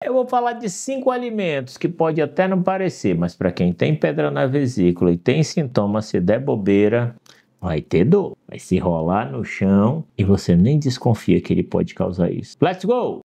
Eu vou falar de 5 alimentos que pode até não parecer, mas para quem tem pedra na vesícula e tem sintomas, se der bobeira, vai ter dor. Vai se rolar no chão e você nem desconfia que ele pode causar isso. Let's go!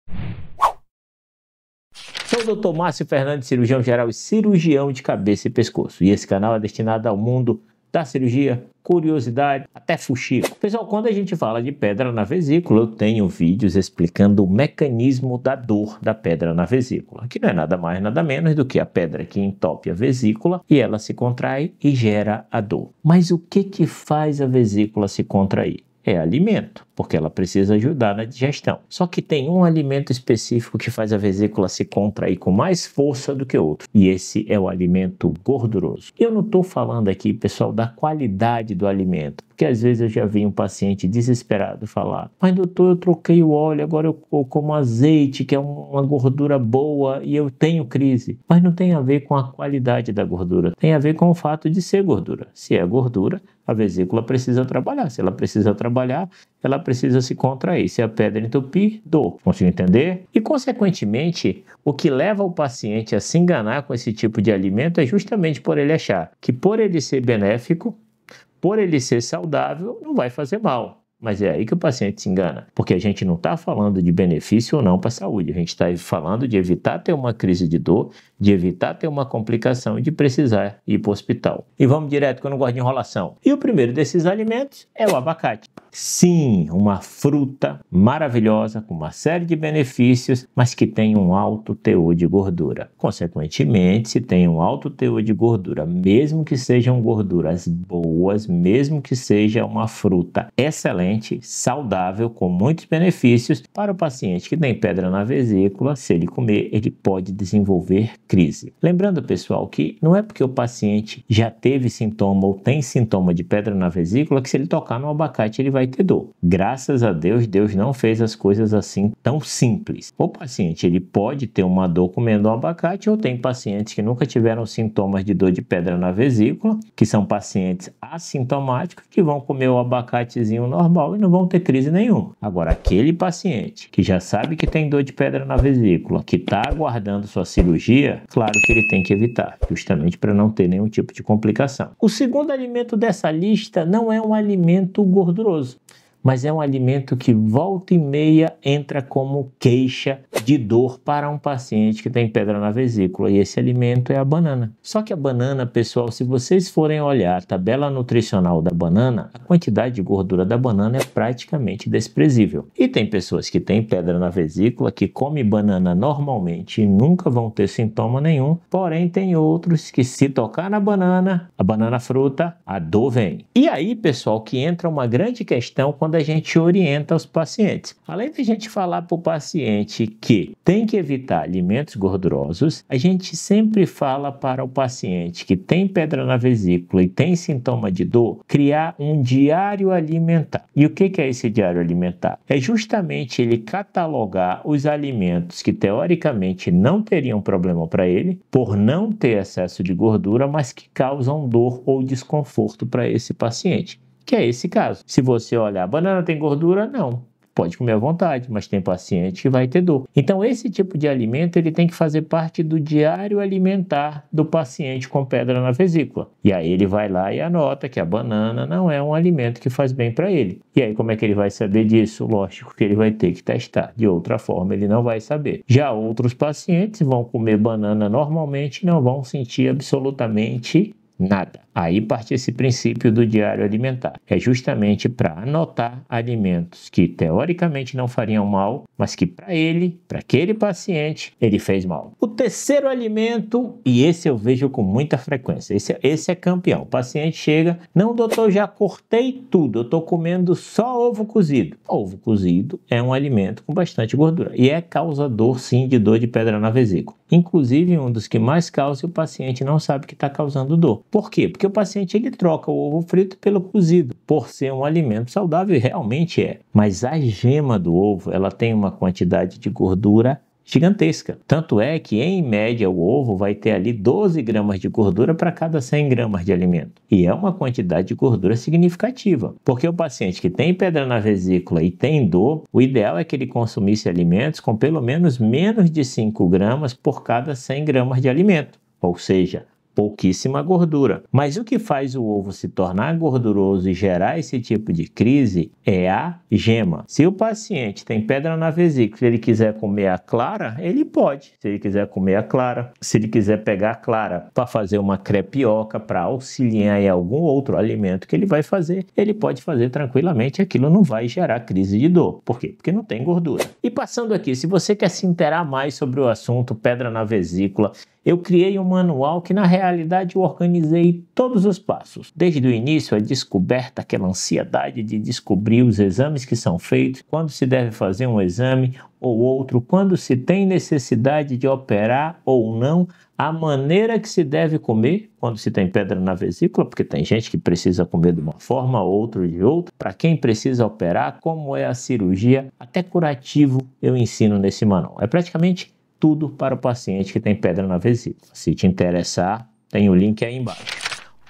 Sou o Dr. Márcio Fernandes, cirurgião geral e cirurgião de cabeça e pescoço. E esse canal é destinado ao mundo da cirurgia, curiosidade, até fuxico. Pessoal, quando a gente fala de pedra na vesícula, eu tenho vídeos explicando o mecanismo da dor da pedra na vesícula, que não é nada mais, nada menos do que a pedra que entope a vesícula e ela se contrai e gera a dor. Mas o que faz a vesícula se contrair? É alimento, porque ela precisa ajudar na digestão. Só que tem um alimento específico que faz a vesícula se contrair com mais força do que outro. E esse é o alimento gorduroso. Eu não estou falando aqui, pessoal, da qualidade do alimento. Porque às vezes eu já vi um paciente desesperado falar: mas doutor, eu troquei o óleo, agora eu como azeite, que é uma gordura boa, e eu tenho crise. Mas não tem a ver com a qualidade da gordura. Tem a ver com o fato de ser gordura. Se é gordura, a vesícula precisa trabalhar. Se ela precisa trabalhar, ela precisa se contrair. Se a pedra entupir, dor. Consigo entender? E, consequentemente, o que leva o paciente a se enganar com esse tipo de alimento é justamente por ele achar que, por ele ser benéfico, por ele ser saudável, não vai fazer mal. Mas é aí que o paciente se engana, porque a gente não está falando de benefício ou não para a saúde, a gente está falando de evitar ter uma crise de dor, de evitar ter uma complicação e de precisar ir para o hospital. E vamos direto, que eu não gosto de enrolação. E o primeiro desses alimentos é o abacate. Sim, uma fruta maravilhosa, com uma série de benefícios, mas que tem um alto teor de gordura. Consequentemente, se tem um alto teor de gordura, mesmo que sejam gorduras boas, mesmo que seja uma fruta excelente, saudável, com muitos benefícios, para o paciente que tem pedra na vesícula, se ele comer, ele pode desenvolver crise. Lembrando, pessoal, que não é porque o paciente já teve sintoma ou tem sintoma de pedra na vesícula que se ele tocar no abacate ele vai ter dor. Graças a Deus, Deus não fez as coisas assim tão simples. O paciente ele pode ter uma dor comendo um abacate, ou tem pacientes que nunca tiveram sintomas de dor de pedra na vesícula, que são pacientes assintomáticos, que vão comer o abacatezinho normal e não vão ter crise nenhuma. Agora, aquele paciente que já sabe que tem dor de pedra na vesícula, que está aguardando sua cirurgia, claro que ele tem que evitar, justamente para não ter nenhum tipo de complicação. O segundo alimento dessa lista não é um alimento gorduroso, mas é um alimento que volta e meia entra como queixa de dor para um paciente que tem pedra na vesícula, e esse alimento é a banana. Só que a banana, pessoal, se vocês forem olhar a tabela nutricional da banana, a quantidade de gordura da banana é praticamente desprezível. E tem pessoas que têm pedra na vesícula, que comem banana normalmente e nunca vão ter sintoma nenhum, porém tem outros que, se tocar na banana, a banana fruta, a dor vem. E aí, pessoal, que entra uma grande questão quando a gente orienta os pacientes. Além de a gente falar para o paciente que tem que evitar alimentos gordurosos, a gente sempre fala para o paciente que tem pedra na vesícula e tem sintoma de dor, criar um diário alimentar. E o que é esse diário alimentar? É justamente ele catalogar os alimentos que teoricamente não teriam problema para ele, por não ter excesso de gordura, mas que causam dor ou desconforto para esse paciente. Que é esse caso. Se você olhar, banana tem gordura? Não. Pode comer à vontade, mas tem paciente que vai ter dor. Então, esse tipo de alimento ele tem que fazer parte do diário alimentar do paciente com pedra na vesícula. E aí ele vai lá e anota que a banana não é um alimento que faz bem para ele. E aí como é que ele vai saber disso? Lógico que ele vai ter que testar. De outra forma, ele não vai saber. Já outros pacientes vão comer banana normalmente e não vão sentir absolutamente nada. Aí parte esse princípio do diário alimentar. É justamente para anotar alimentos que teoricamente não fariam mal, mas que para ele, para aquele paciente, ele fez mal. O terceiro alimento, e esse eu vejo com muita frequência, esse é campeão. O paciente chega: não, doutor, já cortei tudo, eu estou comendo só ovo cozido. Ovo cozido é um alimento com bastante gordura e é causador, sim, de dor de pedra na vesícula. Inclusive, um dos que mais causa, e o paciente não sabe que está causando dor. Por quê? Porque o paciente ele troca o ovo frito pelo cozido, por ser um alimento saudável, e realmente é. Mas a gema do ovo, ela tem uma quantidade de gordura gigantesca. Tanto é que, em média, o ovo vai ter ali 12 gramas de gordura para cada 100 gramas de alimento. E é uma quantidade de gordura significativa, porque o paciente que tem pedra na vesícula e tem dor, o ideal é que ele consumisse alimentos com pelo menos de 5 gramas por cada 100 gramas de alimento. Ou seja, pouquíssima gordura. Mas o que faz o ovo se tornar gorduroso e gerar esse tipo de crise é a gema. Se o paciente tem pedra na vesícula e ele quiser comer a clara, ele pode. Se ele quiser comer a clara, se ele quiser pegar a clara para fazer uma crepioca, para auxiliar em algum outro alimento que ele vai fazer, ele pode fazer tranquilamente, aquilo não vai gerar crise de dor. Por quê? Porque não tem gordura. E passando aqui, se você quer se inteirar mais sobre o assunto pedra na vesícula, eu criei um manual que, na realidade, eu organizei todos os passos. Desde o início, a descoberta, aquela ansiedade de descobrir os exames que são feitos, quando se deve fazer um exame ou outro, quando se tem necessidade de operar ou não, a maneira que se deve comer quando se tem pedra na vesícula, porque tem gente que precisa comer de uma forma, outro de outra. Para quem precisa operar, como é a cirurgia, até curativo eu ensino nesse manual. É praticamente tudo para o paciente que tem pedra na vesícula. Se te interessar, tem o link aí embaixo.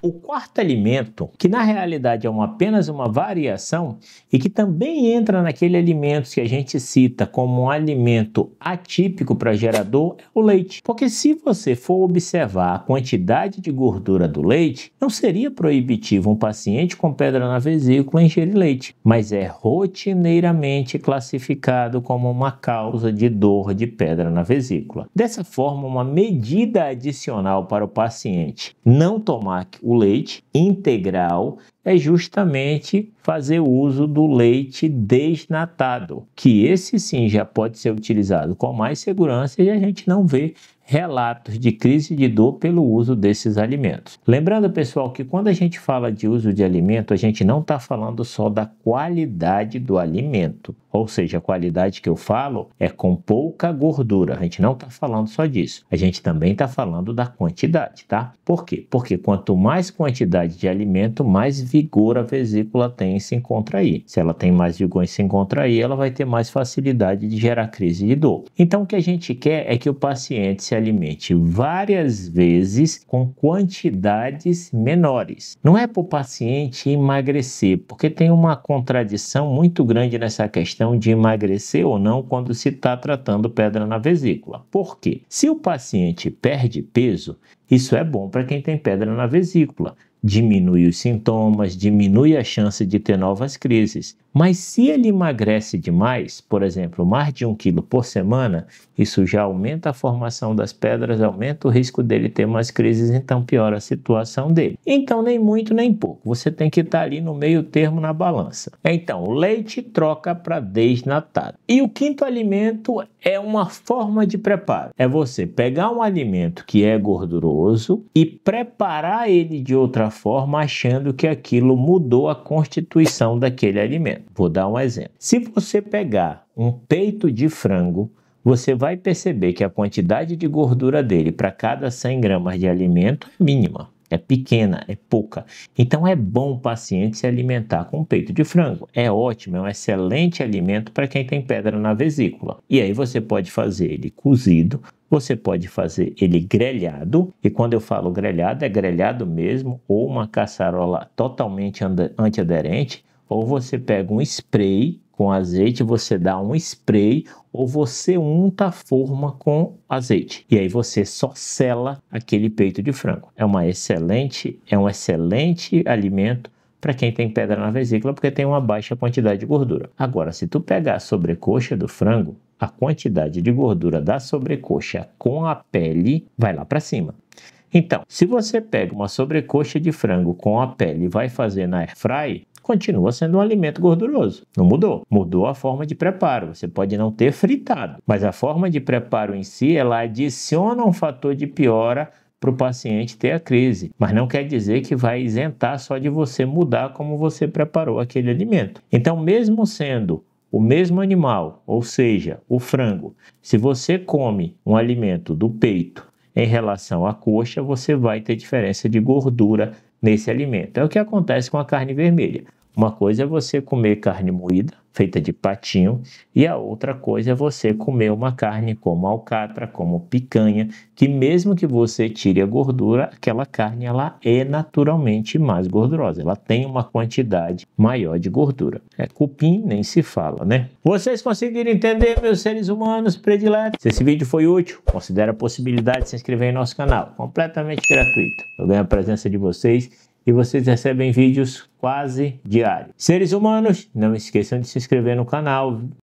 O quarto alimento, que na realidade é apenas uma variação e que também entra naquele alimento que a gente cita como um alimento atípico para gerador, é o leite. Porque se você for observar a quantidade de gordura do leite, não seria proibitivo um paciente com pedra na vesícula ingerir leite, mas é rotineiramente classificado como uma causa de dor de pedra na vesícula. Dessa forma, uma medida adicional para o paciente não tomar o leite integral é justamente fazer uso do leite desnatado, que esse sim já pode ser utilizado com mais segurança e a gente não vê relatos de crise de dor pelo uso desses alimentos. Lembrando, pessoal, que quando a gente fala de uso de alimento, a gente não está falando só da qualidade do alimento, ou seja, a qualidade que eu falo é com pouca gordura, a gente não está falando só disso, a gente também está falando da quantidade, tá? Por quê? Porque quanto mais quantidade de alimento, mais vigor a vesícula tem em se contrair. Se ela tem mais vigor em se contrair, ela vai ter mais facilidade de gerar crise de dor. Então, o que a gente quer é que o paciente se alimente várias vezes com quantidades menores. Não é para o paciente emagrecer, porque tem uma contradição muito grande nessa questão de emagrecer ou não quando se está tratando pedra na vesícula. Por quê? Se o paciente perde peso, isso é bom para quem tem pedra na vesícula. Diminui os sintomas, diminui a chance de ter novas crises. Mas se ele emagrece demais, por exemplo, mais de 1 quilo por semana, isso já aumenta a formação das pedras, aumenta o risco dele ter mais crises, então piora a situação dele. Então, nem muito nem pouco, você tem que estar ali no meio termo na balança. Então, o leite troca para desnatado. E o quinto alimento é uma forma de preparo. É você pegar um alimento que é gorduroso e preparar ele de outra forma, achando que aquilo mudou a constituição daquele alimento. Vou dar um exemplo. Se você pegar um peito de frango, você vai perceber que a quantidade de gordura dele para cada 100 gramas de alimento é mínima, é pequena, é pouca. Então é bom o paciente se alimentar com peito de frango. É ótimo, é um excelente alimento para quem tem pedra na vesícula. E aí você pode fazer ele cozido, você pode fazer ele grelhado, e quando eu falo grelhado, é grelhado mesmo, ou uma caçarola totalmente antiaderente, ou você pega um spray com azeite, você dá um spray, ou você unta a forma com azeite. E aí você só sela aquele peito de frango. É um excelente alimento para quem tem pedra na vesícula, porque tem uma baixa quantidade de gordura. Agora, se tu pegar a sobrecoxa do frango, a quantidade de gordura da sobrecoxa com a pele vai lá para cima. Então, se você pega uma sobrecoxa de frango com a pele e vai fazer na airfry, continua sendo um alimento gorduroso. Não mudou. Mudou a forma de preparo. Você pode não ter fritado, mas a forma de preparo em si, ela adiciona um fator de piora para o paciente ter a crise. Mas não quer dizer que vai isentar só de você mudar como você preparou aquele alimento. Então, mesmo sendo o mesmo animal, ou seja, o frango, se você come um alimento do peito em relação à coxa, você vai ter diferença de gordura nesse alimento. É o que acontece com a carne vermelha. Uma coisa é você comer carne moída, feita de patinho, e a outra coisa é você comer uma carne como alcatra, como picanha, que mesmo que você tire a gordura, aquela carne ela é naturalmente mais gordurosa, ela tem uma quantidade maior de gordura. Cupim nem se fala, né? Vocês conseguiram entender, meus seres humanos prediletos? Se esse vídeo foi útil, considere a possibilidade de se inscrever em nosso canal, completamente gratuito. Eu ganho a presença de vocês e vocês recebem vídeos quase diários. Seres humanos, não esqueçam de se inscrever no canal.